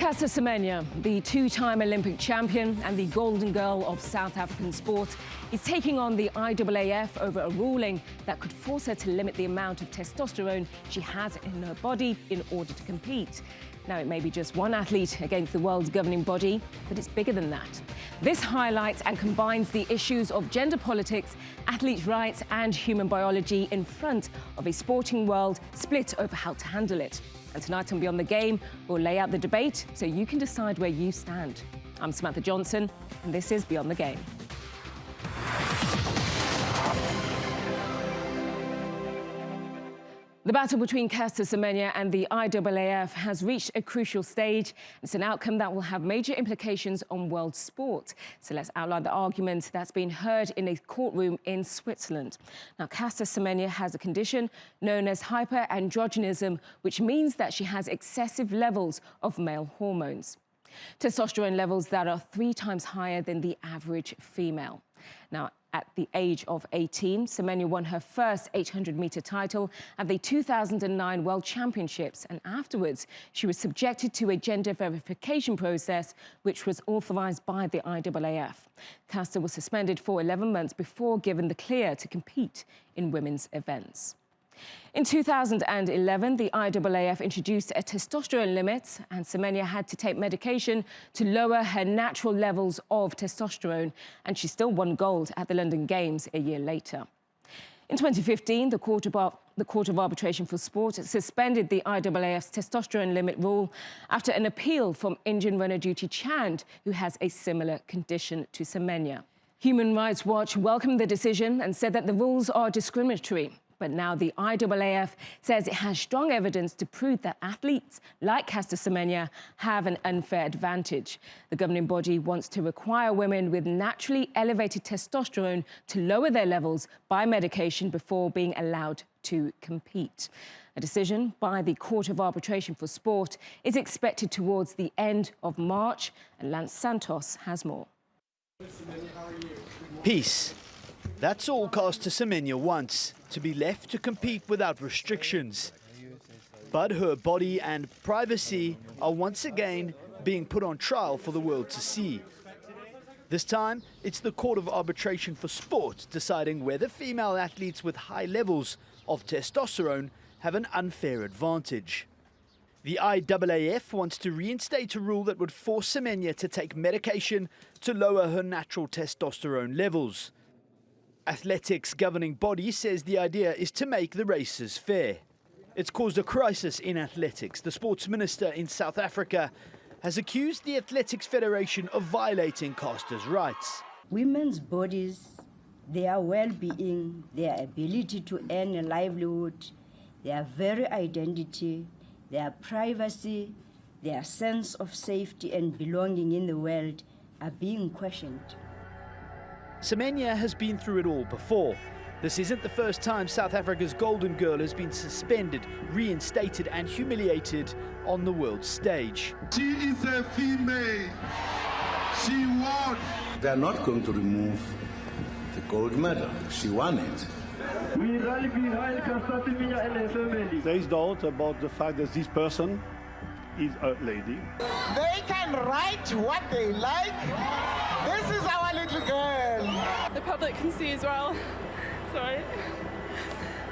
Caster Semenya, the two-time Olympic champion and the golden girl of South African sport, is taking on the IAAF over a ruling that could force her to limit the amount of testosterone she has in her body in order to compete. Now, it may be just one athlete against the world's governing body, but it's bigger than that. This highlights and combines the issues of gender politics, athlete rights and human biology in front of a sporting world split over how to handle it. And tonight on Beyond the Game, we'll lay out the debate so you can decide where you stand. I'm Samantha Johnson, and this is Beyond the Game. The battle between Caster Semenya and the IAAF has reached a crucial stage. It's an outcome that will have major implications on world sport. So let's outline the argument that's been heard in a courtroom in Switzerland. Now, Caster Semenya has a condition known as hyperandrogenism, which means that she has excessive levels of male hormones. Testosterone levels that are 3 times higher than the average female. Now, at the age of 18, Semenya won her first 800-meter title at the 2009 World Championships, and afterwards she was subjected to a gender verification process which was authorized by the IAAF. Caster was suspended for 11 months before given the clear to compete in women's events. In 2011, the IAAF introduced a testosterone limit, and Semenya had to take medication to lower her natural levels of testosterone, and she still won gold at the London Games a year later. In 2015, the Court of Arbitration for Sport suspended the IAAF's testosterone limit rule after an appeal from Indian runner Duty Chand, who has a similar condition to Semenya. Human Rights Watch welcomed the decision and said that the rules are discriminatory. But now the IAAF says it has strong evidence to prove that athletes like Caster Semenya have an unfair advantage. The governing body wants to require women with naturally elevated testosterone to lower their levels by medication before being allowed to compete. A decision by the Court of Arbitration for Sport is expected towards the end of March, and Lance Santos has more. Peace. That's all Caster Semenya wants, to be left to compete without restrictions. But her body and privacy are once again being put on trial for the world to see. This time, it's the Court of Arbitration for Sport deciding whether female athletes with high levels of testosterone have an unfair advantage. The IAAF wants to reinstate a rule that would force Semenya to take medication to lower her natural testosterone levels. Athletics governing body says the idea is to make the races fair. It's caused a crisis in athletics. The sports minister in South Africa has accused the Athletics Federation of violating Caster's rights. Women's bodies, their well-being, their ability to earn a livelihood, their very identity, their privacy, their sense of safety and belonging in the world are being questioned. Semenya has been through it all before. This isn't the first time South Africa's golden girl has been suspended, reinstated and humiliated on the world stage. She is a female. She won. They're not going to remove the gold medal. She won it. We rally behind Caster Semenya and her family. There is doubt about the fact that this person is a lady. They can write what they like. This is our little girl. The public can see as well. Sorry.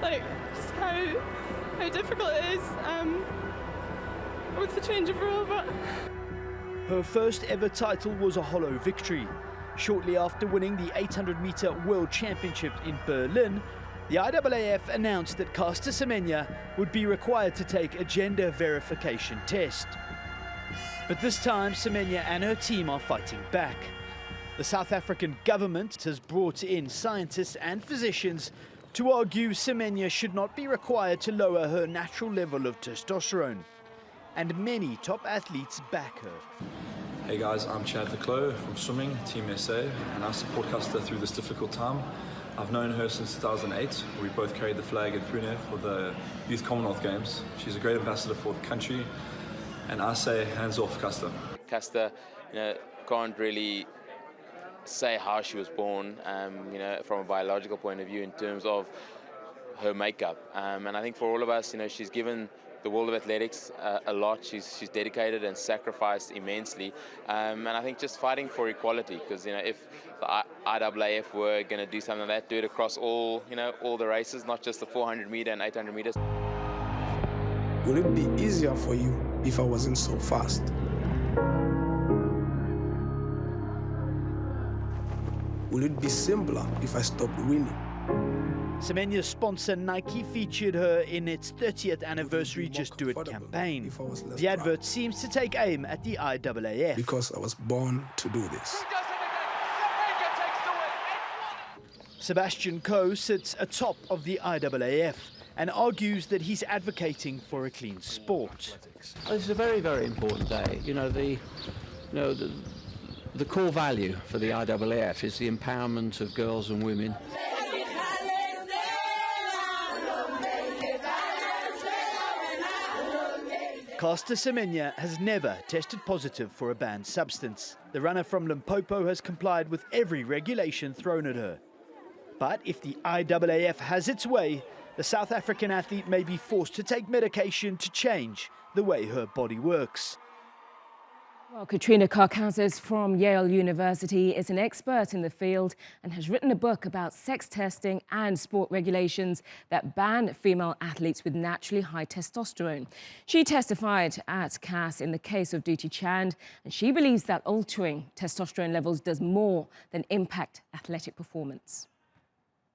Like, just how difficult it is with the change of rule. But her first ever title was a hollow victory. Shortly after winning the 800-meter World Championship in Berlin, the IAAF announced that Caster Semenya would be required to take a gender verification test. But this time, Semenya and her team are fighting back. The South African government has brought in scientists and physicians to argue Semenya should not be required to lower her natural level of testosterone. And many top athletes back her. Hey guys, I'm Chad Leclos from Swimming, Team SA, and I support Caster through this difficult time. I've known her since 2008. We both carried the flag in Pune for the Youth Commonwealth Games. She's a great ambassador for the country, and I say hands off Caster. Caster, can't really say how she was born, from a biological point of view in terms of her makeup. And I think for all of us, she's given the world of athletics a lot. She's dedicated and sacrificed immensely, and I think just fighting for equality, because if the IAAF were going to do something like that, do it across all all the races, not just the 400 meter and 800 meters. Would it be easier for you if I wasn't so fast? Will it be simpler if I stopped winning? Semenya's sponsor Nike featured her in its 30th anniversary Just Do It campaign. The advert seems to take aim at the IAAF. Because I was born to do this. Sebastian Coe sits atop of the IAAF and argues that he's advocating for a clean sport. This is a very, very important day. The core value for the IAAF is the empowerment of girls and women. Caster Semenya has never tested positive for a banned substance. The runner from Limpopo has complied with every regulation thrown at her. But if the IAAF has its way, the South African athlete may be forced to take medication to change the way her body works. Well, Katrina Karkazis from Yale University is an expert in the field and has written a book about sex testing and sport regulations that ban female athletes with naturally high testosterone. She testified at CAS in the case of Dutee Chand, and she believes that altering testosterone levels does more than impact athletic performance.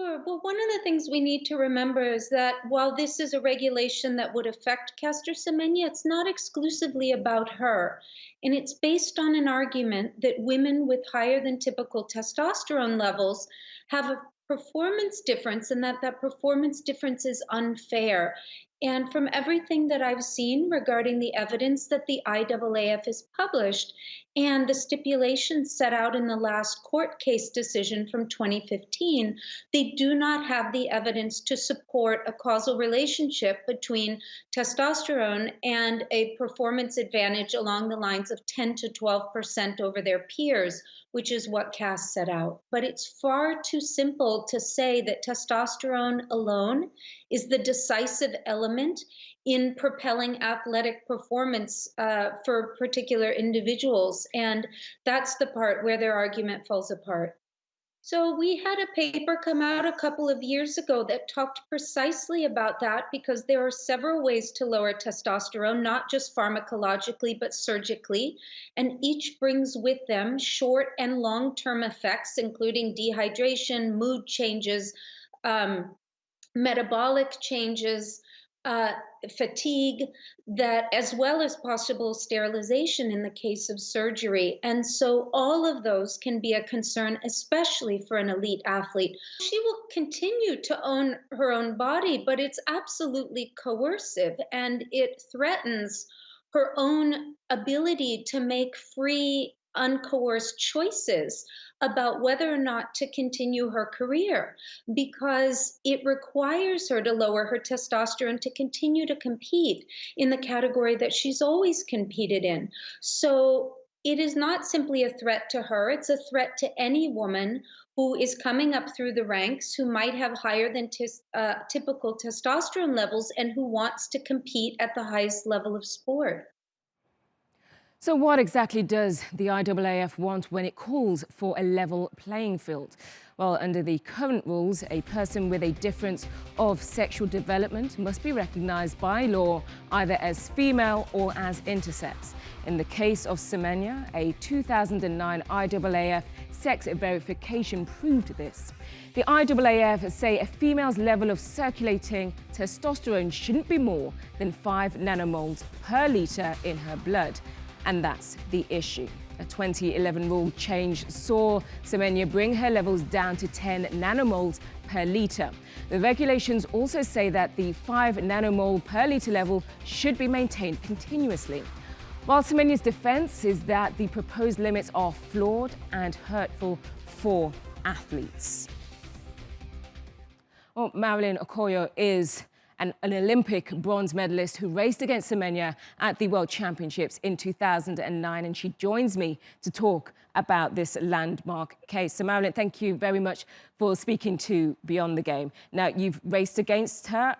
Sure. Well, one of the things we need to remember is that while this is a regulation that would affect Caster Semenya, it's not exclusively about her. And it's based on an argument that women with higher than typical testosterone levels have a performance difference, and that performance difference is unfair. And from everything that I've seen regarding the evidence that the IAAF has published and the stipulations set out in the last court case decision from 2015, they do not have the evidence to support a causal relationship between testosterone and a performance advantage along the lines of 10 to 12% over their peers, which is what CAS set out. But it's far too simple to say that testosterone alone is the decisive element in propelling athletic performance for particular individuals. And that's the part where their argument falls apart. So we had a paper come out a couple of years ago that talked precisely about that, because there are several ways to lower testosterone, not just pharmacologically, but surgically. And each brings with them short and long-term effects, including dehydration, mood changes, metabolic changes, fatigue, that as well as possible sterilization in the case of surgery. And so all of those can be a concern, especially for an elite athlete. She will continue to own her own body, but it's absolutely coercive, and it threatens her own ability to make free, uncoerced choices about whether or not to continue her career, because it requires her to lower her testosterone to continue to compete in the category that she's always competed in. So it is not simply a threat to her, it's a threat to any woman who is coming up through the ranks, who might have higher than typical testosterone levels and who wants to compete at the highest level of sport. So what exactly does the IAAF want when it calls for a level playing field? Well, under the current rules, a person with a difference of sexual development must be recognized by law either as female or as intersex. In the case of Semenya, a 2009 IAAF sex verification proved this. The IAAF say a female's level of circulating testosterone shouldn't be more than 5 nanomoles per litre in her blood. And that's the issue. A 2011 rule change saw Semenya bring her levels down to 10 nanomoles per litre. The regulations also say that the 5 nanomole per litre level should be maintained continuously. While Semenya's defence is that the proposed limits are flawed and hurtful for athletes. Well, Marilyn Okoye is an Olympic bronze medalist who raced against Semenya at the World Championships in 2009, and she joins me to talk about this landmark case. So Marilyn, thank you very much for speaking to Beyond the Game. Now, you've raced against her.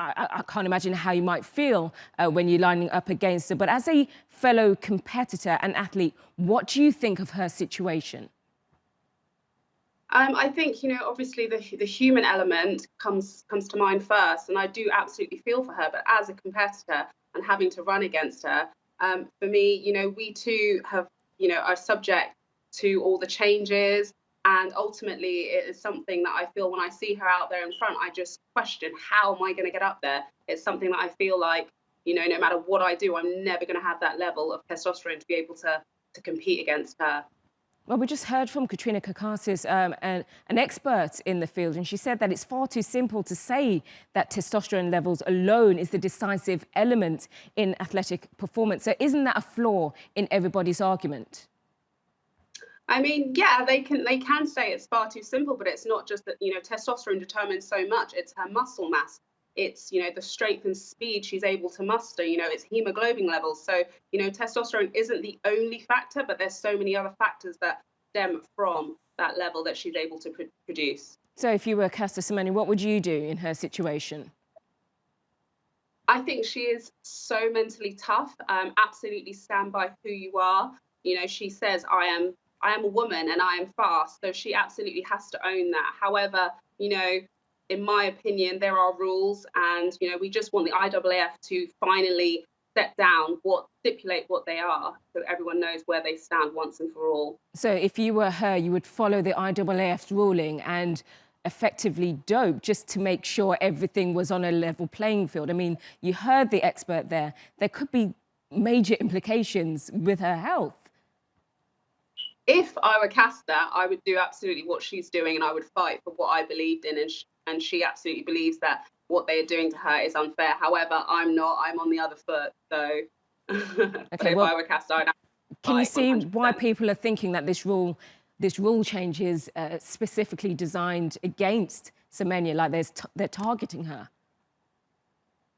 I can't imagine how you might feel when you're lining up against her. But as a fellow competitor and athlete, what do you think of her situation? I think, obviously the human element comes to mind first, and I do absolutely feel for her. But as a competitor and having to run against her, for me, we too have, are subject to all the changes. And ultimately, it is something that I feel when I see her out there in front, I just question, how am I going to get up there? It's something that I feel like, no matter what I do, I'm never going to have that level of testosterone to be able to compete against her. Well, we just heard from Katrina Karkasis, an expert in the field, and she said that it's far too simple to say that testosterone levels alone is the decisive element in athletic performance. So isn't that a flaw in everybody's argument? I mean, yeah, they can say it's far too simple, but it's not just that, testosterone determines so much. It's her muscle mass. It's, the strength and speed she's able to muster, it's hemoglobin levels. So, testosterone isn't the only factor, but there's so many other factors that stem from that level that she's able to produce. So if you were Caster Semenya, what would you do in her situation? I think she is so mentally tough. Absolutely stand by who you are. She says, I am a woman and I am fast. So she absolutely has to own that. However, in my opinion, there are rules, and we just want the IAAF to finally stipulate what they are, so everyone knows where they stand once and for all. So if you were her, you would follow the IAAF's ruling and effectively dope just to make sure everything was on a level playing field. I mean, you heard the expert there. There could be major implications with her health. If I were Caster, I would do absolutely what she's doing, and I would fight for what I believed in, and she absolutely believes that what they are doing to her is unfair. However, I'm not. I'm on the other foot. So, okay, if I were Caster, I'd can you see 100%. why people are thinking that this rule change is specifically designed against Semenya, like they're targeting her?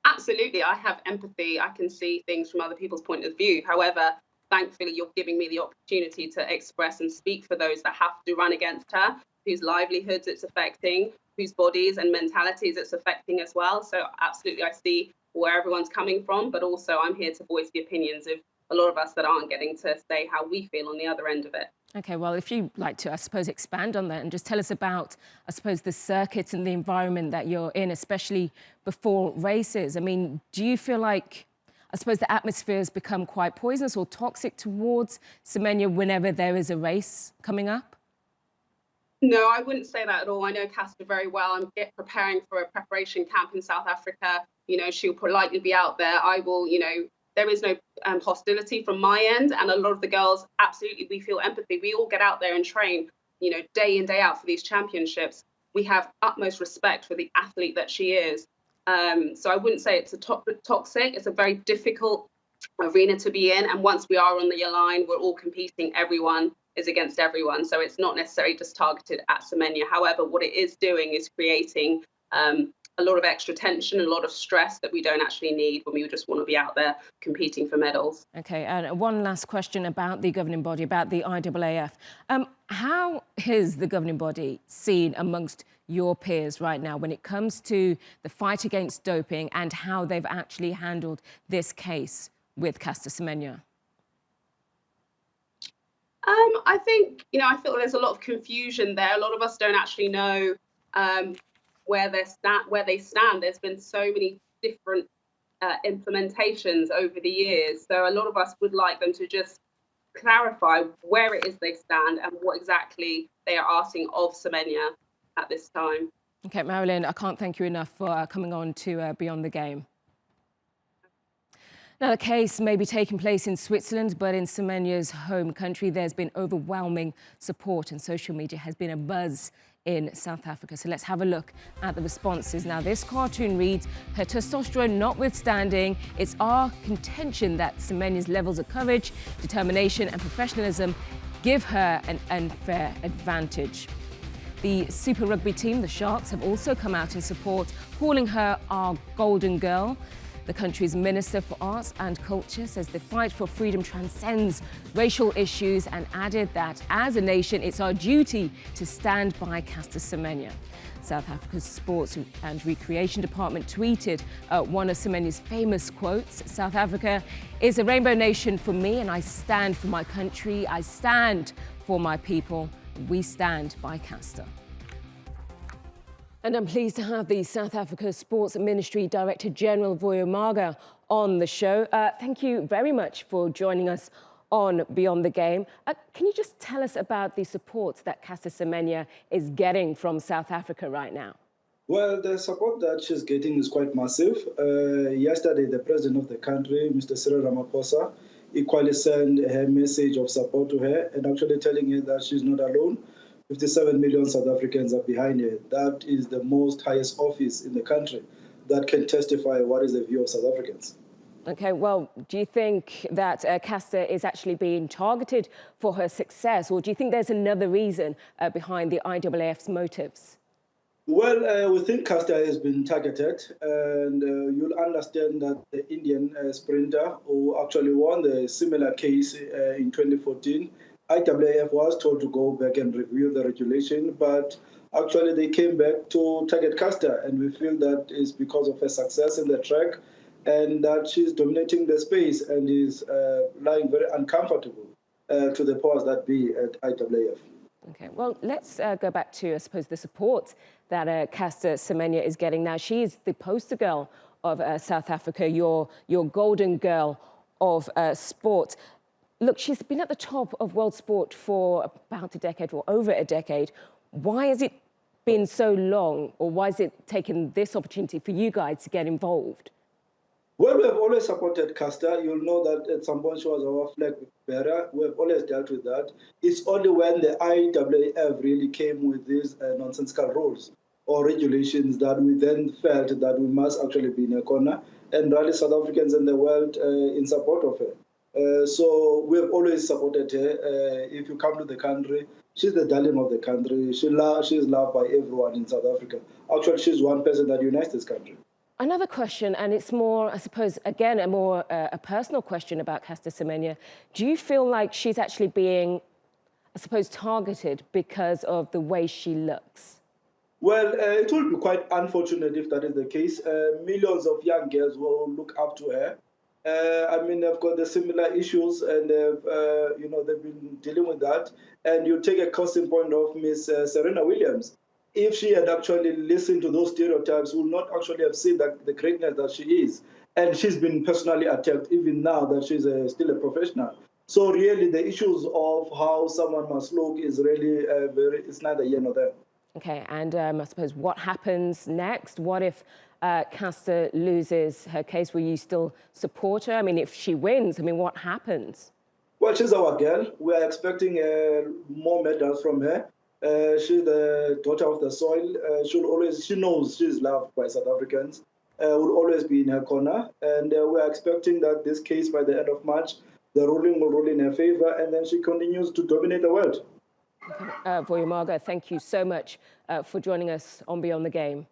Absolutely, I have empathy. I can see things from other people's point of view. However, thankfully, you're giving me the opportunity to express and speak for those that have to run against her, whose livelihoods it's affecting, whose bodies and mentalities it's affecting as well. So absolutely, I see where everyone's coming from, but also I'm here to voice the opinions of a lot of us that aren't getting to say how we feel on the other end of it. Okay, well, if you'd like to, I suppose, expand on that and just tell us about, I suppose, the circuit and the environment that you're in, especially before races. I mean, do you feel like, I suppose, the atmosphere has become quite poisonous or toxic towards Semenya whenever there is a race coming up? No, I wouldn't say that at all. I know Caster very well. I'm preparing for a preparation camp in South Africa. She'll likely be out there. I will, there is no hostility from my end. And a lot of the girls, absolutely, we feel empathy. We all get out there and train, day in, day out for these championships. We have utmost respect for the athlete that she is. So I wouldn't say it's a toxic. It's a very difficult arena to be in. And once we are on the line, we're all competing. Everyone is against everyone. So it's not necessarily just targeted at Semenya. However, what it is doing is creating a lot of extra tension, a lot of stress that we don't actually need when we just want to be out there competing for medals. Okay, and one last question about the governing body, about the IAAF. How is the governing body seen amongst your peers right now when it comes to the fight against doping and how they've actually handled this case with Caster Semenya? I think, I feel there's a lot of confusion there. A lot of us don't actually know where they stand. There's been so many different implementations over the years. So a lot of us would like them to just clarify where it is they stand and what exactly they are asking of Semenya at this time. Okay, Marilyn, I can't thank you enough for coming on to Beyond the Game. Now, the case may be taking place in Switzerland, but in Semenya's home country, there's been overwhelming support and social media has been abuzz in South Africa. So let's have a look at the responses. Now, this cartoon reads, "Her testosterone notwithstanding, it's our contention that Semenya's levels of courage, determination and professionalism give her an unfair advantage." The Super Rugby team, the Sharks, have also come out in support, calling her our golden girl. The country's Minister for Arts and Culture says the fight for freedom transcends racial issues and added that as a nation, it's our duty to stand by Caster Semenya. South Africa's Sports and Recreation Department tweeted one of Semenya's famous quotes, "South Africa is a rainbow nation for me and I stand for my country, I stand for my people, we stand by Caster." And I'm pleased to have the South Africa Sports Ministry Director General Vuyomaga on the show. Thank you very much for joining us on Beyond the Game. Can you just tell us about the support that Caster Semenya is getting from South Africa right now? Well, the support that she's getting is quite massive. Yesterday, the president of the country, Mr. Cyril Ramaphosa, equally sent her message of support to her and actually telling her that she's not alone. 57 million South Africans are behind her. That is the most highest office in the country that can testify what is the view of South Africans. Okay, well, do you think that Caster is actually being targeted for her success, or do you think there's another reason behind the IAAF's motives? Well, we think Caster has been targeted, and you'll understand that the Indian sprinter who actually won the similar case in 2014, IAAF was told to go back and review the regulation, but actually they came back to target Caster, and we feel that is because of her success in the track and that she's dominating the space and is lying very uncomfortable to the powers that be at IAAF. Okay, well, let's go back to, I suppose, the support that Caster Semenya is getting now. She is the poster girl of South Africa, your golden girl of sport. Look, she's been at the top of world sport for about a decade or over a decade. Why has it been so long, or why has it taken this opportunity for you guys to get involved? Well, we have always supported Caster. You'll know that at some point she was our flag bearer. We have always dealt with that. It's only when the IAAF really came with these nonsensical rules or regulations that we then felt that we must actually be in a corner and rally South Africans and the world in support of her. So we have always supported her. If you come to the country, she's the darling of the country. She's loved by everyone in South Africa. Actually, she's one person that unites this country. Another question, and it's more, I suppose, again, a personal question about Caster Semenya. Do you feel like she's actually being, I suppose, targeted because of the way she looks? Well, it will be quite unfortunate if that is the case. Millions of young girls will look up to her. I mean, they've got the similar issues, and they've been dealing with that. And you take a costing point of Miss Serena Williams. If she had actually listened to those stereotypes, we would not actually have seen that the greatness that she is. And she's been personally attacked, even now that she's still a professional. So really, the issues of how someone must look is really it's neither here nor there. Okay, and I suppose what happens next? What if Caster loses her case? Will you still support her? I mean, if she wins, I mean, what happens? Well, she's our girl. We are expecting more medals from her. She's the daughter of the soil. She knows she's loved by South Africans. Will always be in her corner. And we are expecting that this case, by the end of March, the ruling will rule in her favor, and then she continues to dominate the world. Vuyomaga, thank you so much for joining us on Beyond the Game.